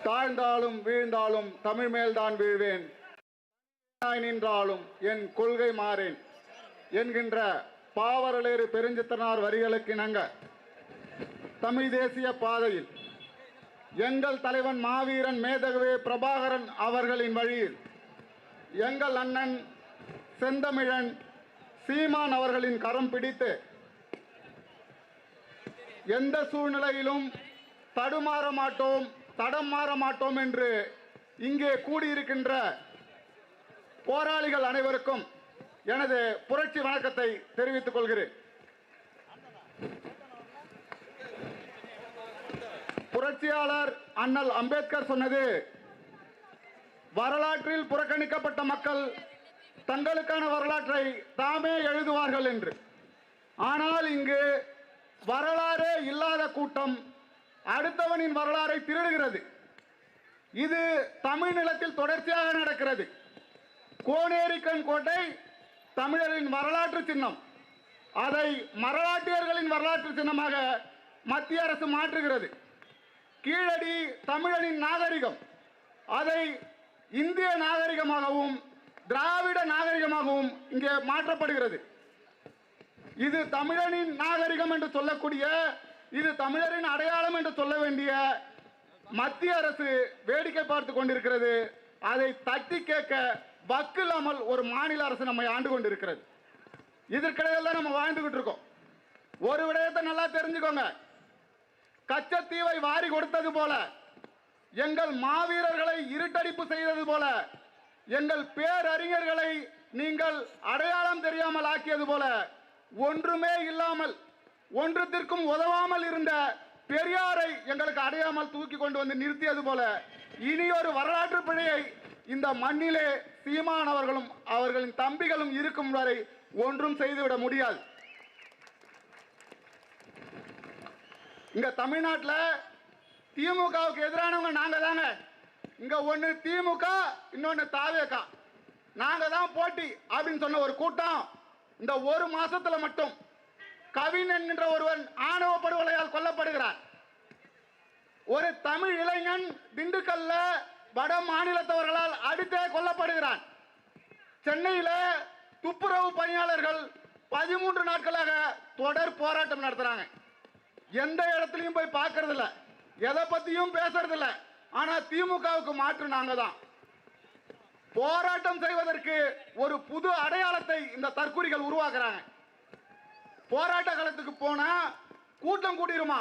தாழ்ந்தாலும் வீழ்ந்தாலும் தமிழ் மேல்தான் வீழ்வேன், நின்றாலும் என் கொள்கை மாறேன் என்கின்ற பாவரலேறு பெருஞ்சித்தனார் வரிகளுக்கு இணங்க தமிழ் தேசிய பாதையில் எங்கள் தலைவன் மாவீரன் மேதகவே பிரபாகரன் அவர்களின் வழியில் எங்கள் அண்ணன் செந்தமிழன் சீமான் அவர்களின் கரம் பிடித்து எந்த சூழ்நிலையிலும் தடுமாற மாட்டோம், தடம் மாற மாட்டோம் என்று இங்கே கூடியிருக்கின்ற போராளிகள் அனைவருக்கும் எனது புரட்சி வணக்கத்தை தெரிவித்துக் கொள்கிறேன். புரட்சியாளர் அண்ணல் அம்பேத்கர் சொன்னது, வரலாற்றில் புறக்கணிக்கப்பட்ட மக்கள் தங்களுக்கான வரலாற்றை தாமே எழுதுவார்கள் என்று. ஆனால் இங்கு வரலாறே இல்லாத கூட்டம் அடுத்தவனின் வரலாறை திருடுகிறது. இது தமிழ் நிலத்தில் தொடர்ச்சியாக நடக்கிறது. கோனேரிக்கண் கோட்டை தமிழரின் வரலாற்று சின்னம். அதை மரலாட்டியர்களின் வரலாற்று சின்னமாக மத்திய அரசு மாற்றுகிறது. கீழடி தமிழனின் நாகரிகம், அதை இந்திய நாகரிகமாகவும் திராவிட நாகரிகமாகவும் இங்கே மாற்றப்படுகிறது. இது தமிழனின் நாகரிகம் என்று சொல்லக்கூடிய, இது தமிழரின் அடையாளம் என்று சொல்ல வேண்டிய மத்திய அரசு வேடிக்கை பார்த்து கொண்டிருக்கிறது. அதை தட்டி கேட்க வக்கில்லாமல் ஒரு மாநில அரசு நம்மை ஆண்டு கொண்டிருக்கிறது. இதற்கிடையில் தான் நம்ம வாழ்ந்துகிட்டு இருக்கோம். ஒரு விடயத்தை நல்லா தெரிஞ்சுக்கோங்க. கச்சத்தீவை வாரி கொடுத்தது போல, எங்கள் மாவீரர்களை இருட்டடிப்பு செய்தது போல, எங்கள் பேரறிஞர்களை நீங்கள் அடையாளம் தெரியாமல் ஆக்கியது போல, ஒன்றுமே இல்லாமல் ஒன்றத்திற்கும் உதவாமல் இருந்த பெரியாரை எங்களுக்கு அடையாமல் தூக்கி கொண்டு வந்து நிறுத்தியது போல, இனி ஒரு வரலாற்று பிழையை இந்த மண்ணிலே சீமான் அவர்களும் அவர்களின் தம்பிகளும் இருக்கும் வரை ஒன்றும் செய்துவிட முடியாது. இங்க தமிழ்நாட்டில் திமுகவுக்கு எதிரானவங்க நாங்க தாங்க. இங்க ஒன்னு திமுக, இன்னொன்னு தாவேக, நாங்க தான் போட்டி அப்படின்னு சொன்ன ஒரு கூட்டம் இந்த ஒரு மாசத்துல மட்டும் கவின் என்கின்ற ஒருவன் ஆணவ படுகொலையால் கொல்லப்படுகிறார். ஒரு தமிழ் இளைஞன் திண்டுக்கல்ல வட மாநிலத்தவர்களால் அடித்தே கொல்லப்படுகிறான். சென்னையில் துப்புரவு பணியாளர்கள் 13 நாட்களாக தொடர் போராட்டம் நடத்துறாங்க. எந்த இடத்துலையும் போய் பார்க்கறது இல்லை, எதை பத்தியும் பேசுறது இல்லை. ஆனா திமுகவுக்கு மாற்று நாங்க தான். போராட்டம் செய்வதற்கு ஒரு புது அடையாளத்தை இந்த தற்குறிகள் உருவாக்குறாங்க. போராட்ட காலத்துக்கு போனா கூட்டம் கூடிருமா,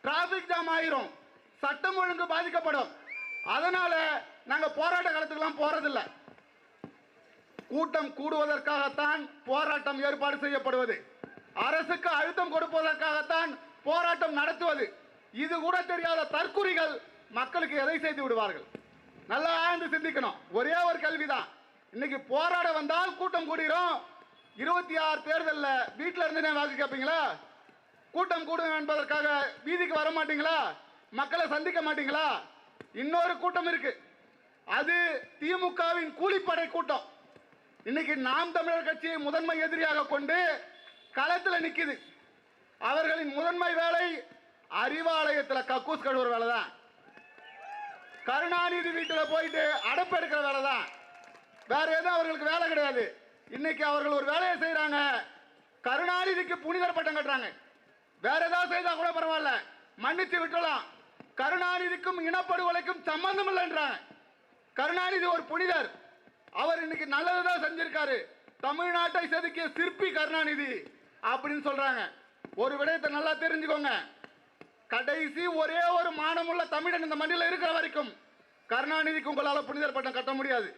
டிராபிக் ஜாம் ஆயிரும், சட்டம் ஒழுங்கு பாதிக்கப்படும். அதனால நாங்க போராட்ட காலத்துக்கெல்லாம் போறதில்லை. கூட்டம் கூடுவதற்காகத்தான் போராட்டம் ஏற்பாடு செய்யப்படுவது, அரசுக்கு அழுத்தம் கொடுப்பதற்காகத்தான் போராட்டம் நடத்துவது. இது கூட தெரியாத தற்குறிகள் மக்களுக்கு எதை செய்து விடுவார்கள்? நல்லா ஆழ்ந்து சிந்திக்கணும். ஒரே ஒரு கேள்விதான். இன்னைக்கு போராட வந்தால் கூட்டம் கூடிரும். 26 தேர்தலில் வீட்டில் இருந்து வாக்கு கேட்பீங்களா? கூட்டம் கூடும் என்பதற்காக வீதிக்கு வர மாட்டீங்களா? மக்களை சந்திக்க மாட்டீங்களா? இன்னொரு கூட்டம் இருக்கு, அது திமுகவின் கூலிப்படை கூட்டம். இன்னைக்கு நாம் தமிழர் கட்சியை முதன்மை எதிரியாக கொண்டு களத்தில் நிற்குது. அவர்களின் முதன்மை வேலை அறிவாலயத்தில் கக்கூஸ் கழுவுற வேலை தான். கருணாநிதி வீட்டில் போயிட்டு அடப்பெடுக்கிற வேலை தான். வேற எதுவும் அவர்களுக்கு வேலை கிடையாது. இன்னைக்கு அவர்கள் ஒரு வேலையை செய்யறாங்க, கருணாநிதிக்கு புனிதர் பட்டம் கட்டுறாங்க. வேற ஏதாவது செய்தா கூட பரவாயில்ல, மன்னிச்சு விட்டுலாம். கருணாநிதிக்கும் இனப்படுகொலைக்கும் சம்பந்தம் இல்லைன்றாங்க. கருணாநிதி ஒரு புனிதர், அவர் இன்னைக்கு நல்லதுதான் செஞ்சிருக்காரு, தமிழ்நாட்டை செதுக்கிய சிற்பி கருணாநிதி அப்படின்னு சொல்றாங்க. ஒரு விடயத்தை நல்லா தெரிஞ்சுக்கோங்க. கடைசி ஒரே ஒரு மானமுள்ள தமிழன் இந்த மண்ணில் இருக்கிற வரைக்கும் கருணாநிதிக்கு உங்களால் புனிதர் பட்டம் கட்ட முடியாது.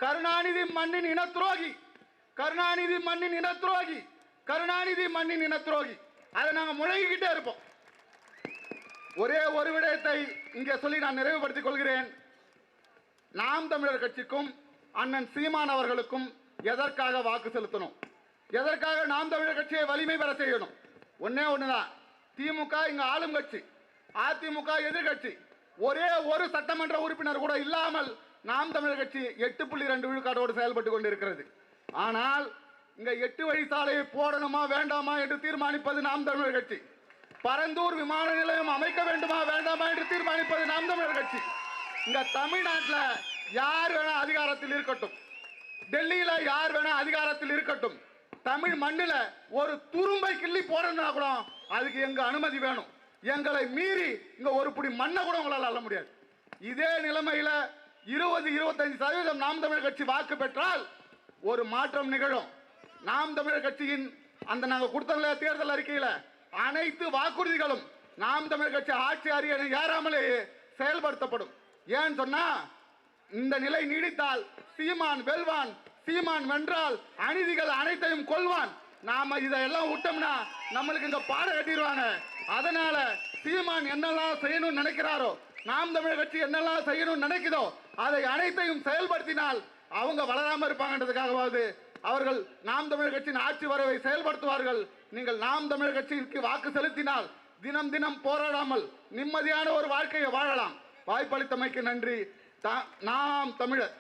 கருணாநிதி மண்ணின் இன துரோகி, கருணாநிதி மண்ணின் இன துரோகி, கருணாநிதி மண்ணின் இன துரோகி. அதை நாங்கள் முழங்கிக்கிட்டே இருப்போம். ஒரே ஒரு விடயத்தை இங்கே சொல்லி நான் நிறைவுபடுத்திக் கொள்கிறேன். நாம் தமிழர் கட்சிக்கும் அண்ணன் சீமான் அவர்களுக்கும் எதற்காக வாக்கு செலுத்தணும், எதற்காக நாம் தமிழர் கட்சியை வலிமை பெற செய்யணும்? ஒன்னே ஒண்ணுதான். திமுக இங்க ஆளும் கட்சி, அதிமுக எதிர்கட்சி. ஒரே ஒரு சட்டமன்ற உறுப்பினர் கூட இல்லாமல் நாம் தமிழர் கட்சி 8.2 விழுக்காட்டோடு செயல்பட்டு கொண்டிருக்கிறது. ஆனால் இங்க 8 வழி சாலையை போடணுமா வேண்டாமா என்று தீர்மானிப்பது நாம் தமிழர் கட்சி. பரந்தூர் விமான நிலையம் அமைக்க வேண்டுமா வேண்டாமா என்று தீர்மானிப்பது நாம் தமிழர் கட்சி. இங்க தமிழ்நாட்டில் யார் வேணா அதிகாரத்தில் இருக்கட்டும், டெல்லியில யார் வேணா அதிகாரத்தில் இருக்கட்டும், தமிழ் மண்ணில் ஒரு துரும்பை கிள்ளி போறதுனா கூட அதுக்கு எங்க அனுமதி வேணும். எங்களை மீறி இங்க ஒரு புடி மண்ணை கூட உங்களால் அள்ள முடியாது. இதே நிலைமையில 20-25% நாம் தமிழர் கட்சி வாக்கு பெற்றால் ஒரு மாற்றம் நிகழும். நாம் தமிழர் கட்சியின் அந்த நாங்க கொடுத்த தேர்தல் அறிக்கையில அனைத்து வாக்குறுதிகளும் நாம் தமிழர் கட்சி ஆட்சி அறிக்கை ஏறாமலே செயல்படுத்தப்படும். ஏன்னு சொன்னா இந்த நிலை நீடித்தால் சீமான் வெல்வான், சீமான் வென்றால் அநீதிகள் அனைத்தையும் கொள்வான். நாம இதெல்லாம் விட்டோம்னா நம்மளுக்கு இந்த பாடம் கட்டிடுவாங்க. அதனால சீமான் என்னெல்லாம் செய்யணும்னு நினைக்கிறாரோ, நாம் தமிழர் கட்சி என்னெல்லாம் செய்யணும்னு நினைக்குதோ அதை அனைத்தையும் செயல்படுத்தினால் அவங்க வளராம இருப்பாங்கன்றதுக்காகவாவது அவர்கள் நாம் தமிழர் கட்சியின் ஆட்சி வரவை செயல்படுத்துவார்கள். நீங்கள் நாம் தமிழர் கட்சிக்கு வாக்கு செலுத்தினால் தினம் தினம் போராடாமல் நிம்மதியான ஒரு வாழ்க்கையை வாழலாம். வாய்ப்பளித்தமைக்கு நன்றி. நாம் தமிழர்.